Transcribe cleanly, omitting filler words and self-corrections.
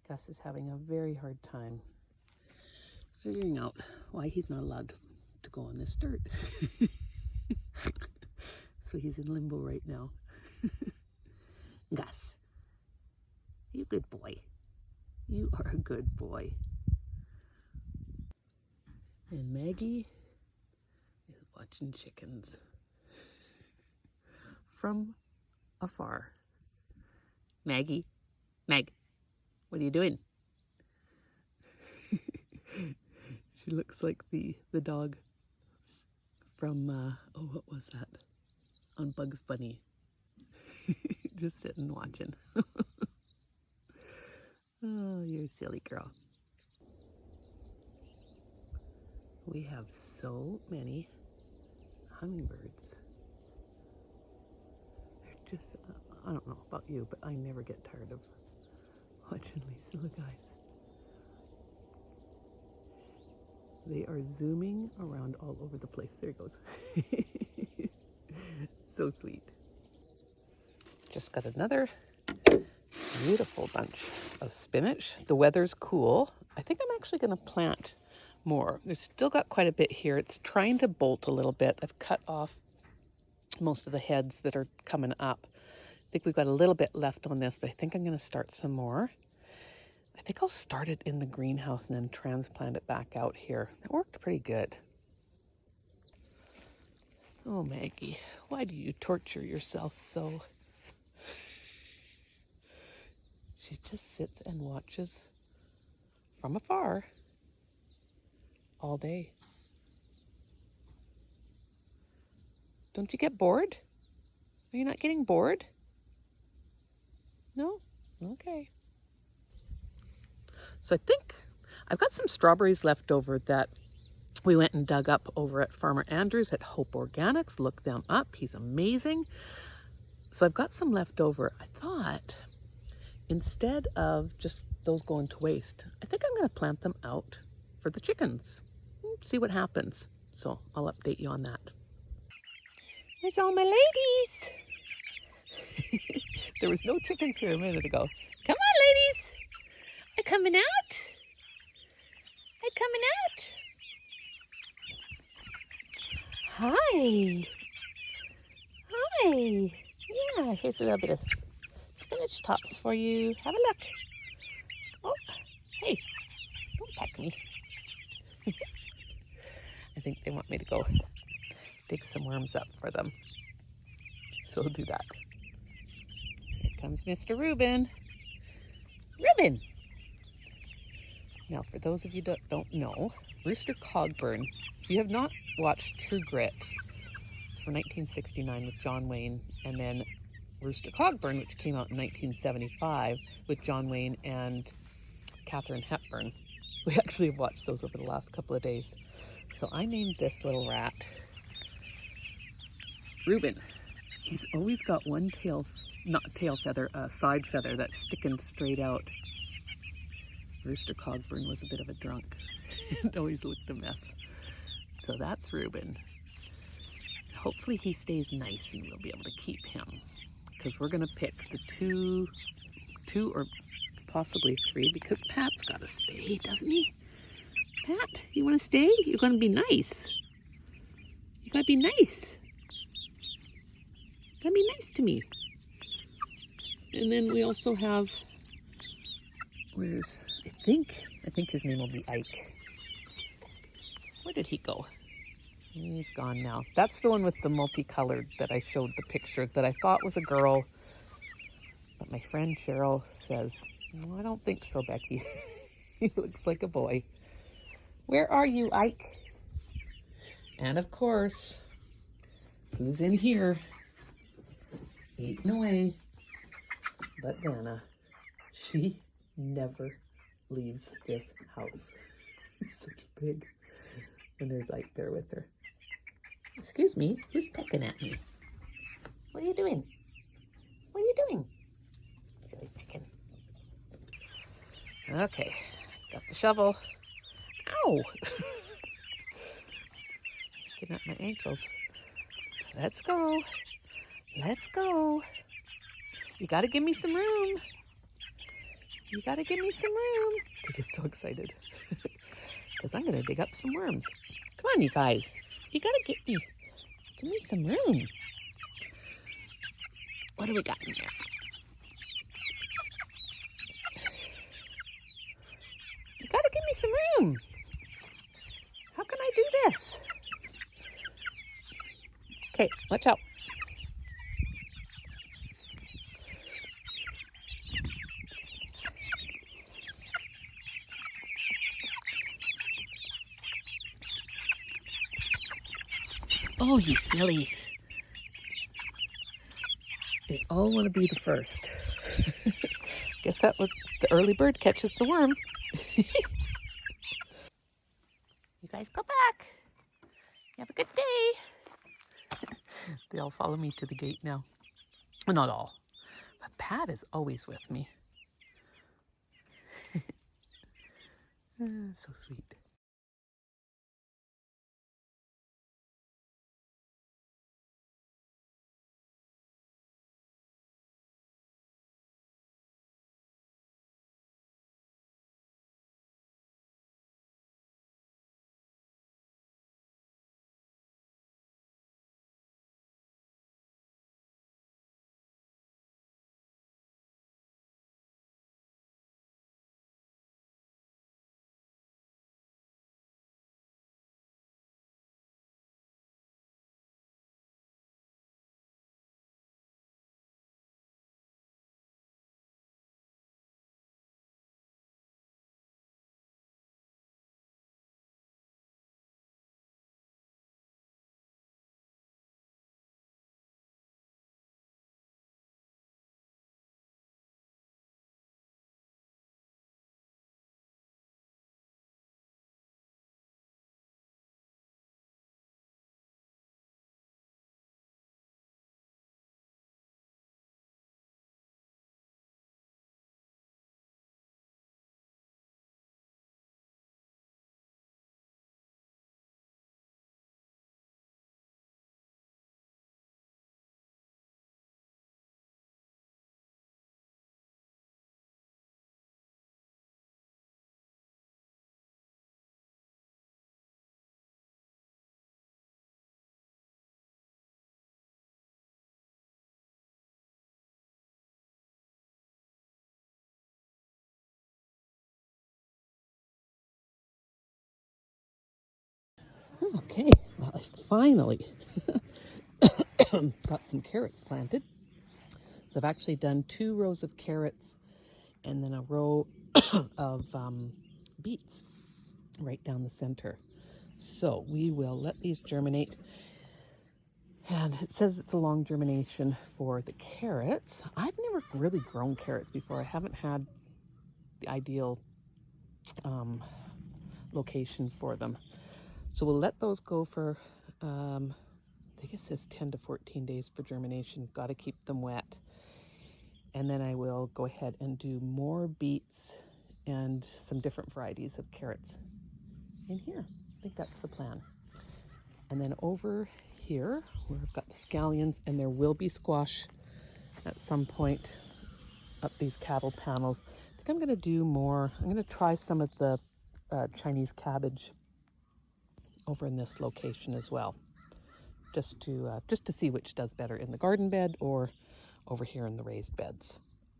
Gus is having a very hard time figuring out why he's not allowed to go on this dirt. So he's in limbo right now. Gus, you a good boy. You are a good boy. And Maggie is watching chickens from afar. Maggie, Meg, what are you doing? She looks like the dog from, oh, what was that? On Bugs Bunny. Just sitting watching. Oh, you're a silly girl. We have so many hummingbirds. They're just, I don't know about you, but I never get tired of watching these little guys. They are zooming around all over the place. There he goes. So sweet. Just got another beautiful bunch of spinach. The weather's cool. I think I'm actually going to plant more. There's still got quite a bit here. It's trying to bolt a little bit. I've cut off most of the heads that are coming up. I think we've got a little bit left on this, but I think I'm going to start some more. I think I'll start it in the greenhouse and then transplant it back out here. It worked pretty good. Oh, Maggie, why do you torture yourself so? She just sits and watches from afar all day. Don't you get bored? Are you not getting bored? No? Okay. So I think I've got some strawberries left over that we went and dug up over at Farmer Andrews at Hope Organics. Look them up. He's amazing. So I've got some left over. I thought instead of just those going to waste, I think I'm going to plant them out for the chickens. See what happens. So I'll update you on that. There's all my ladies. There was no chickens here a minute ago. Come on, ladies. Are coming out? Are coming out? Hi. Hi. Yeah, here's a little bit of spinach tops for you. Have a look. Oh, hey, don't peck me. I think they want me to go dig some worms up for them. So I'll do that. Here comes Mr. Reuben. Reuben! Now, for those of you that don't know, Rooster Cogburn, if you have not watched True Grit, it's from 1969 with John Wayne, and then Rooster Cogburn, which came out in 1975 with John Wayne and Katharine Hepburn. We actually have watched those over the last couple of days. So I named this little rat Reuben. He's always got one side feather that's sticking straight out. Rooster Cogburn was a bit of a drunk and always looked a mess. So that's Reuben. Hopefully he stays nice and we'll be able to keep him, because we're going to pick the two or possibly three, because Pat's got to stay, doesn't he? Pat, you want to stay? You're going to be nice. You got to be nice. You got to be nice to me. And then we also have, I think his name will be Ike. Where did he go? He's gone now. That's the one with the multicolored that I showed the picture that I thought was a girl. But my friend Cheryl says, no, I don't think so, Becky. He looks like a boy. Where are you, Ike? And of course, who's in here? Eating away. But Dana, she never leaves this house. She's such a pig. And there's Ike there with her. Excuse me, who's pecking at me? What are you doing? What are you doing? Silly pecking. Okay, got the shovel. Ow! Getting at my ankles. Let's go. Let's go. You gotta give me some room. You gotta give me some room. He gets so excited. Because I'm gonna dig up some worms. Come on, you guys. You gotta give me some room. What do we got in there? You gotta give me some room. How can I do this? Okay, watch out. Oh, you sillies. They all want to be the first. Guess that was the early bird catches the worm. You guys go back. You have a good day. They all follow me to the gate now. Well, not all, but Pat is always with me. So sweet. Okay, well, I finally got some carrots planted. So I've actually done 2 rows of carrots and then a row of beets right down the center. So we will let these germinate. And it says it's a long germination for the carrots. I've never really grown carrots before. I haven't had the ideal location for them. So we'll let those go for, I think it says 10 to 14 days for germination. Got to keep them wet. And then I will go ahead and do more beets and some different varieties of carrots in here. I think that's the plan. And then over here, we've got the scallions, and there will be squash at some point up these cattle panels. I think I'm going to do more. I'm going to try some of the Chinese cabbage over in this location as well, just to see which does better in the garden bed or over here in the raised beds.